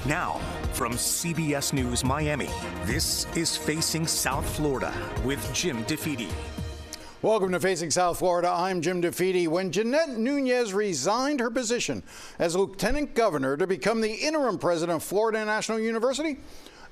Now, from CBS News Miami, this is Facing South Florida with Jim DeFede. Welcome to Facing South Florida. I'm Jim DeFede. When Jeanette Nuñez resigned her position as lieutenant governor to become the interim president of Florida National University,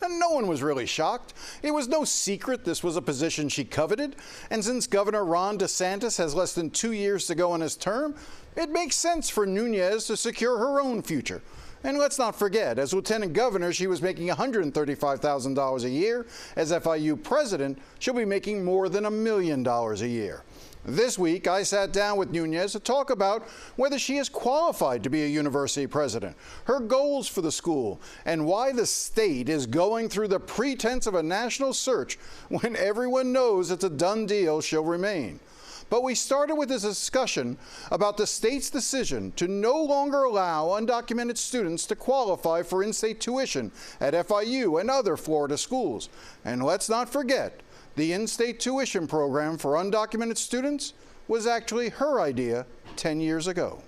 and no one was really shocked. It was no secret this was a position she coveted. And since Governor Ron DeSantis has less than 2 years to go in his term, it makes sense for Nuñez to secure her own future. And let's not forget, as lieutenant governor, she was making $135,000 a year. As FIU president, she'll be making more than $1 million a year. This week, I sat down with Nuñez to talk about whether she is qualified to be a university president, her goals for the school, and why the state is going through the pretense of a national search when everyone knows it's a done deal she'll remain. But we started with this discussion about the state's decision to no longer allow undocumented students to qualify for in-state tuition at FIU and other Florida schools. And let's not forget, the in-state tuition program for undocumented students was actually her idea 10 years ago.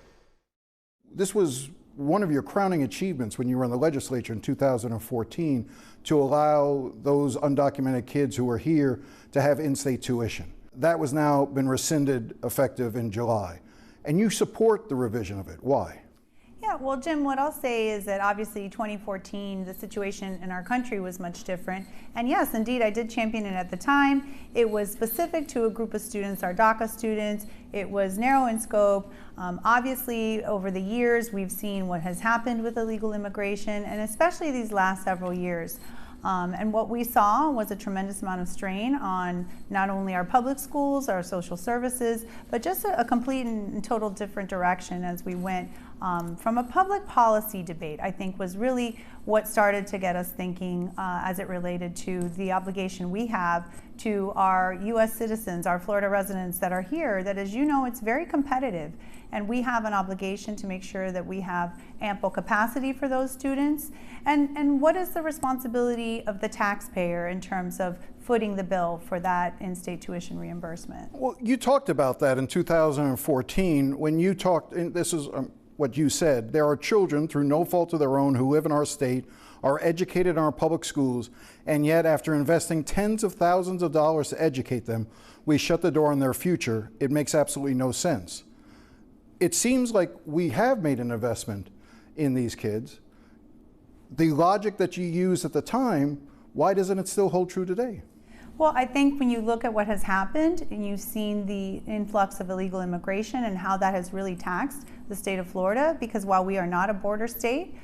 This was one of your crowning achievements when you were in the legislature in 2014 to allow those undocumented kids who were here to have in-state tuition. That was now been rescinded effective in July. And you support the revision of it. Why? Yeah, well, Jim, what I'll say is that obviously 2014, the situation in our country was much different. And yes, indeed, I did champion it at the time. It was specific to a group of students, our DACA students. It was narrow in scope. Obviously, over the years, we've seen what has happened with illegal immigration, and especially these last several years. And what we saw was a tremendous amount of strain on not only our public schools, our social services, but just a complete and total different direction as we went from a public policy debate, I think was really what started to get us thinking as it related to the obligation we have to our U.S. citizens, our Florida residents that are here, that, as you know, it's very competitive. And we have an obligation to make sure that we have ample capacity for those students. And what is the responsibility of the taxpayer in terms of footing the bill for that in-state tuition reimbursement? Well, you talked about that in 2014 when you talked, and this is what you said, there are children through no fault of their own who live in our state, are educated in our public schools, and yet after investing tens of thousands of dollars to educate them, we shut the door on their future. It makes absolutely no sense. It seems like we have made an investment in these kids. The logic that you used at the time, why doesn't it still hold true today? Well, I think when you look at what has happened and you've seen the influx of illegal immigration and how that has really taxed the state of Florida, because while we are not a border state,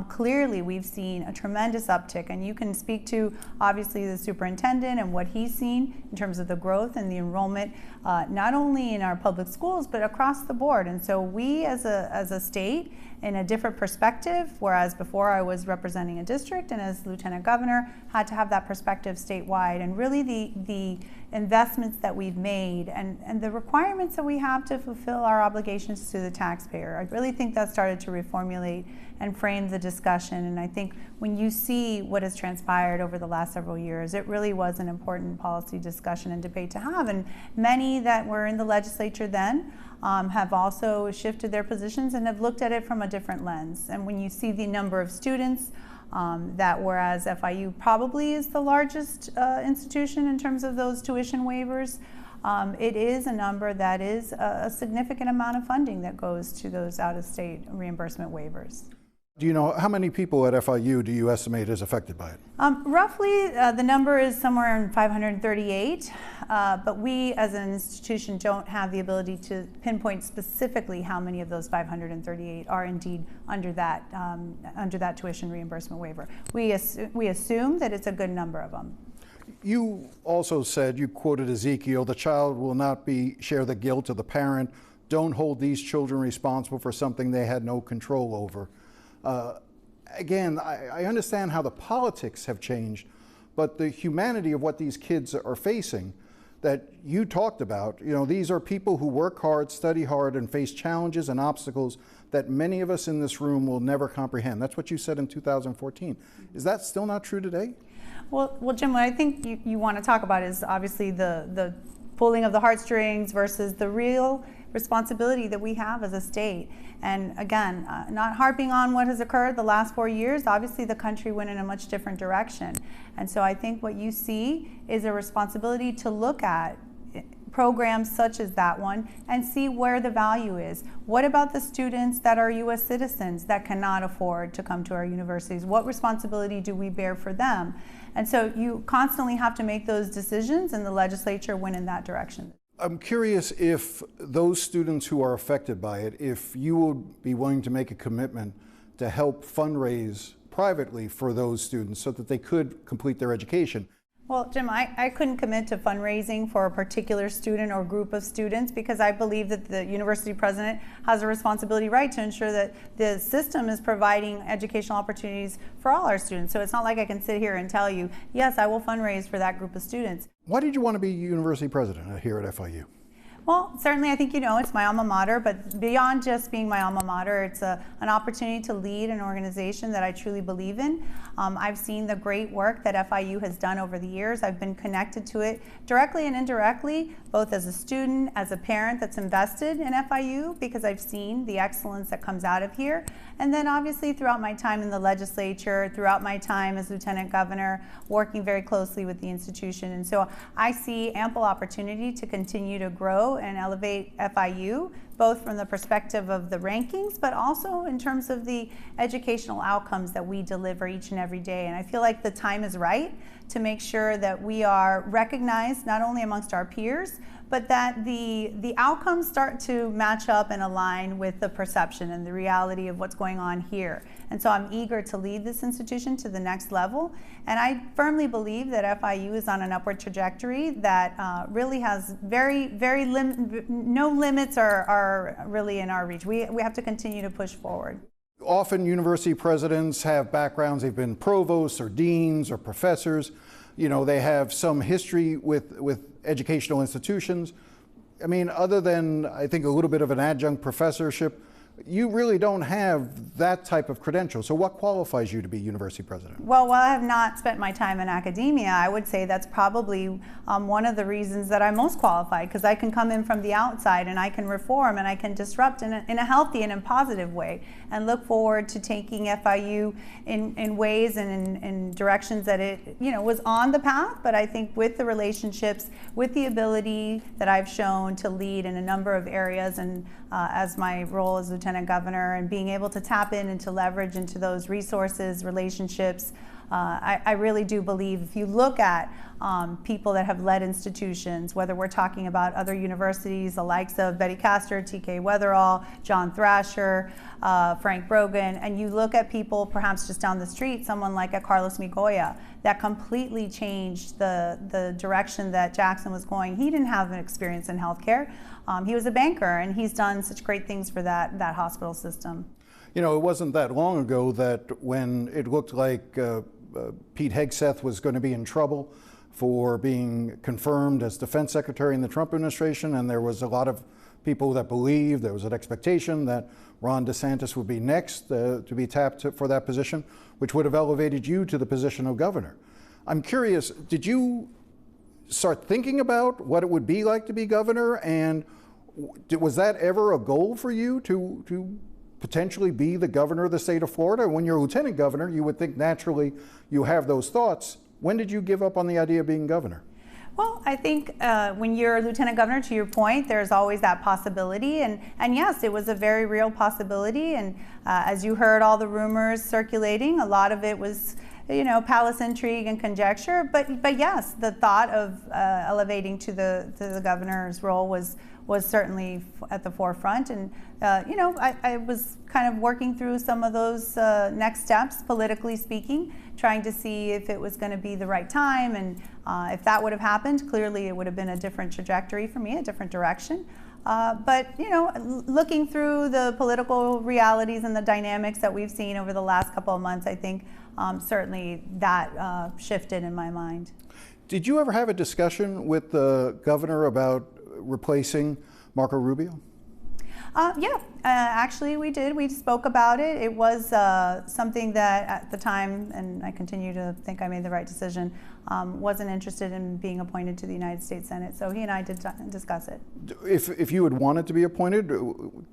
clearly we've seen a tremendous uptick, and you can speak to obviously the superintendent and what he's seen in terms of the growth and the enrollment, not only in our public schools but across the board. And so we as a state, in a different perspective, whereas before I was representing a district and as lieutenant governor had to have that perspective statewide, and really the investments that we've made and the requirements that we have to fulfill our obligations to the taxpayer. I really think that started to reformulate and frame the discussion. And I think when you see what has transpired over the last several years, it really was an important policy discussion and debate to have. And many that were in the legislature then have also shifted their positions and have looked at it from a different lens. And when you see the number of students, that whereas FIU probably is the largest institution in terms of those tuition waivers, it is a number that is a significant amount of funding that goes to those out-of-state reimbursement waivers. Do you know how many people at FIU do you estimate is affected by it? Roughly, the number is somewhere in 538, but we as an institution don't have the ability to pinpoint specifically how many of those 538 are indeed under that tuition reimbursement waiver. We assume that it's a good number of them. You also said, you quoted Ezekiel, the child will not share the guilt of the parent. Don't hold these children responsible for something they had no control over. Again, I understand how the politics have changed, but the humanity of what these kids are facing that you talked about, you know, these are people who work hard, study hard, and face challenges and obstacles that many of us in this room will never comprehend. That's what you said in 2014. Is that still not true today? Well, Jim, what I think you want to talk about is obviously the pulling of the heartstrings versus the real responsibility that we have as a state. And again, not harping on what has occurred the last 4 years, obviously the country went in a much different direction. And so I think what you see is a responsibility to look at programs such as that one and see where the value is. What about the students that are U.S. citizens that cannot afford to come to our universities? What responsibility do we bear for them? And so you constantly have to make those decisions, and the legislature went in that direction. I'm curious if those students who are affected by it, if you would be willing to make a commitment to help fundraise privately for those students so that they could complete their education. Well, Jim, I couldn't commit to fundraising for a particular student or group of students because I believe that the university president has a responsibility, right, to ensure that the system is providing educational opportunities for all our students. So it's not like I can sit here and tell you, yes, I will fundraise for that group of students. Why did you want to be university president here at FIU? Well, certainly, I think you know it's my alma mater, but beyond just being my alma mater, it's an opportunity to lead an organization that I truly believe in. I've seen the great work that FIU has done over the years. I've been connected to it directly and indirectly, both as a student, as a parent that's invested in FIU, because I've seen the excellence that comes out of here. And then obviously throughout my time in the legislature, throughout my time as lieutenant governor, working very closely with the institution. And so I see ample opportunity to continue to grow and elevate FIU, both from the perspective of the rankings, but also in terms of the educational outcomes that we deliver each and every day. And I feel like the time is right to make sure that we are recognized not only amongst our peers, but that the outcomes start to match up and align with the perception and the reality of what's going on here. And so I'm eager to lead this institution to the next level. And I firmly believe that FIU is on an upward trajectory that really has no limits are really in our reach. We have to continue to push forward. Often university presidents have backgrounds, they've been provosts or deans or professors. You know, they have some history with educational institutions. I mean, other than, I think, a little bit of an adjunct professorship, you really don't have that type of credential. So what qualifies you to be university president? Well, while I have not spent my time in academia, I would say that's probably one of the reasons that I'm most qualified, because I can come in from the outside and I can reform and I can disrupt in a healthy and in positive way, and look forward to taking FIU in ways and in directions that it was on the path. But I think with the relationships, with the ability that I've shown to lead in a number of areas, and as my role as lieutenant governor, and being able to tap in and to leverage into those resources, relationships, I really do believe if you look at people that have led institutions, whether we're talking about other universities, the likes of Betty Castor, T.K. Weatherall, John Thrasher, Frank Brogan, and you look at people perhaps just down the street, someone like a Carlos Migoya, that completely changed the direction that Jackson was going. He didn't have an experience in healthcare. He was a banker, and he's done such great things for that hospital system. You know, it wasn't that long ago that when it looked like Pete Hegseth was going to be in trouble for being confirmed as defense secretary in the Trump administration, and there was a lot of people that believed, there was an expectation that Ron DeSantis would be next to be tapped for that position, which would have elevated you to the position of governor. I'm curious, did you start thinking about what it would be like to be governor, and was that ever a goal for you to potentially be the governor of the state of Florida? When you're lieutenant governor, you would think naturally you have those thoughts. When did you give up on the idea of being governor? Well, I think when you're lieutenant governor, to your point, there's always that possibility. And yes, it was a very real possibility. And as you heard all the rumors circulating, a lot of it was palace intrigue and conjecture. But yes, the thought of elevating to the governor's role was certainly at the forefront. And I was kind of working through some of those next steps, politically speaking, trying to see if it was going to be the right time, and if that would have happened, clearly it would have been a different trajectory for me, a different direction. But looking through the political realities and the dynamics that we've seen over the last couple of months, I think certainly that shifted in my mind. Did you ever have a discussion with the governor about replacing Marco Rubio? Actually we did. We spoke about it. It was something that at the time, and I continue to think I made the right decision, wasn't interested in being appointed to the United States Senate. So he and I did discuss it. If you had wanted to be appointed,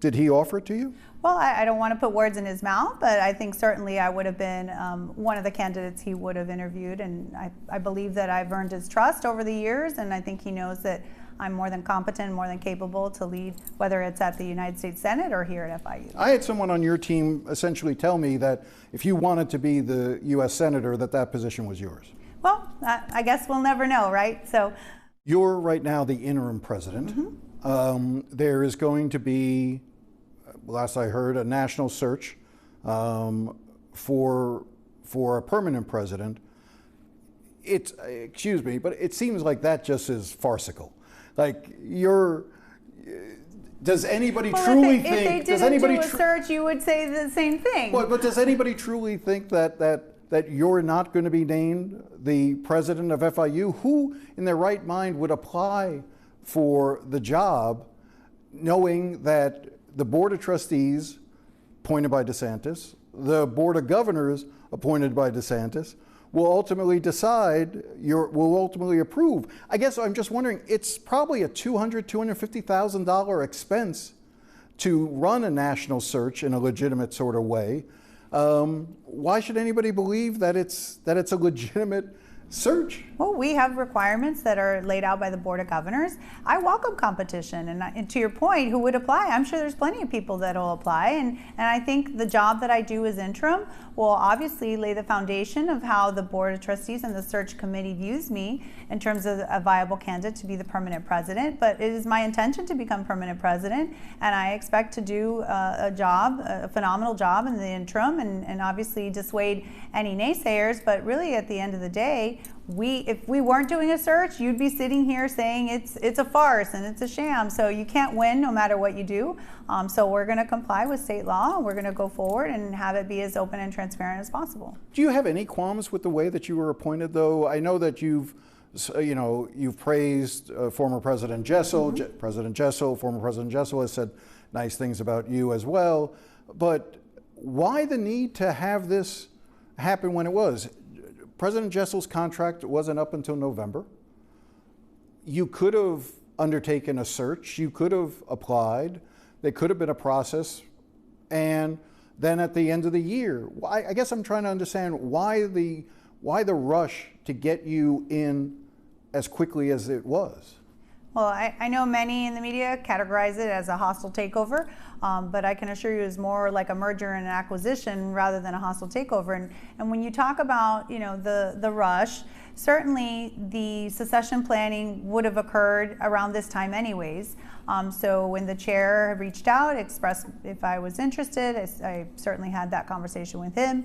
did he offer it to you? Well, I don't want to put words in his mouth, but I think certainly I would have been one of the candidates he would have interviewed, and I believe that I've earned his trust over the years, and I think he knows that I'm more than competent, more than capable to lead, whether it's at the United States Senate or here at FIU. I had someone on your team essentially tell me that if you wanted to be the U.S. Senator, that position was yours. Well, I guess we'll never know, right? So, you're right now the interim president. Mm-hmm. There is going to be, last I heard, a national search for a permanent president. Excuse me, but it seems like that just is farcical. Like does anybody truly think? If they didn't do a search, you would say the same thing. Well, but does anybody truly think that you're not going to be named the president of FIU? Who in their right mind would apply for the job, knowing that the Board of Trustees appointed by DeSantis, the Board of Governors appointed by DeSantis, will ultimately decide, will ultimately approve? I guess I'm just wondering, it's probably a $250,000 expense to run a national search in a legitimate sort of way. Why should anybody believe that it's a legitimate search? Well, we have requirements that are laid out by the Board of Governors. I welcome competition, and to your point, who would apply? I'm sure there's plenty of people that will apply, and I think the job that I do as interim will obviously lay the foundation of how the Board of Trustees and the search committee views me in terms of a viable candidate to be the permanent president. But it is my intention to become permanent president, and I expect to do a phenomenal job in the interim, and obviously dissuade any naysayers. But really, at the end of the day, if we weren't doing a search, you'd be sitting here saying it's a farce and it's a sham. So you can't win no matter what you do. So we're going to comply with state law. We're going to go forward and have it be as open and transparent as possible. Do you have any qualms with the way that you were appointed, though? I know that you've praised former President Jessel. Mm-hmm. President Jessel, former President Jessel has said nice things about you as well. But why the need to have this happen when it was? President Jessel's contract wasn't up until November. You could have undertaken a search. You could have applied. There could have been a process. And then at the end of the year, I guess I'm trying to understand why the rush to get you in as quickly as it was. Well, I know many in the media categorize it as a hostile takeover, but I can assure you it's more like a merger and an acquisition rather than a hostile takeover. And when you talk about, the rush, certainly the succession planning would have occurred around this time anyways. So when the chair reached out, expressed if I was interested, I certainly had that conversation with him.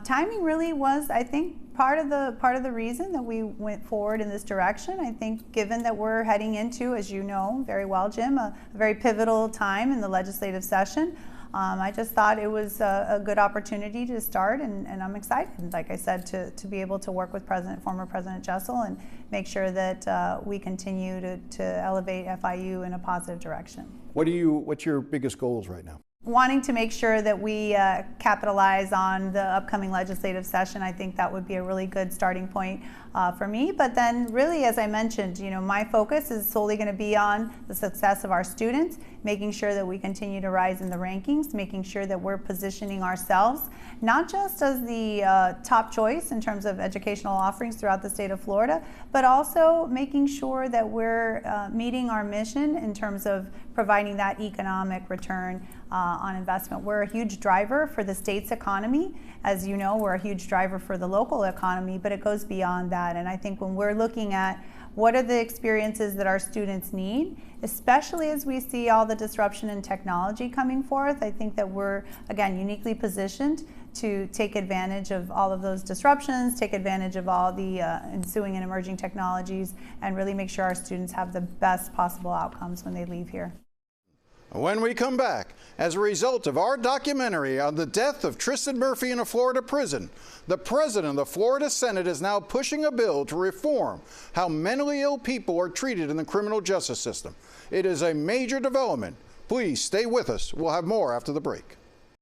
Timing really was, I think, part of the reason that we went forward in this direction. I think given that we're heading into, as you know very well, Jim, a very pivotal time in the legislative session, I just thought it was a good opportunity to start, and I'm excited, like I said, to be able to work with former President Jessel and make sure that we continue to elevate FIU in a positive direction. What's your biggest goals right now? Wanting to make sure that we capitalize on the upcoming legislative session. I think that would be a really good starting point for me. But then really, as I mentioned, my focus is solely going to be on the success of our students, making sure that we continue to rise in the rankings, making sure that we're positioning ourselves not just as the top choice in terms of educational offerings throughout the state of Florida, but also making sure that we're meeting our mission in terms of providing that economic return on investment. We're a huge driver for the state's economy. As you know, we're a huge driver for the local economy, but it goes beyond that. And I think when we're looking at what are the experiences that our students need, especially as we see all the disruption in technology coming forth, I think that we're, again, uniquely positioned to take advantage of all of those disruptions, take advantage of all the ensuing and emerging technologies, and really make sure our students have the best possible outcomes when they leave here. When we come back, as a result of our documentary on the death of Tristan Murphy in a Florida prison, the president of the Florida Senate is now pushing a bill to reform how mentally ill people are treated in the criminal justice system. It is a major development. Please stay with us. We'll have more after the break.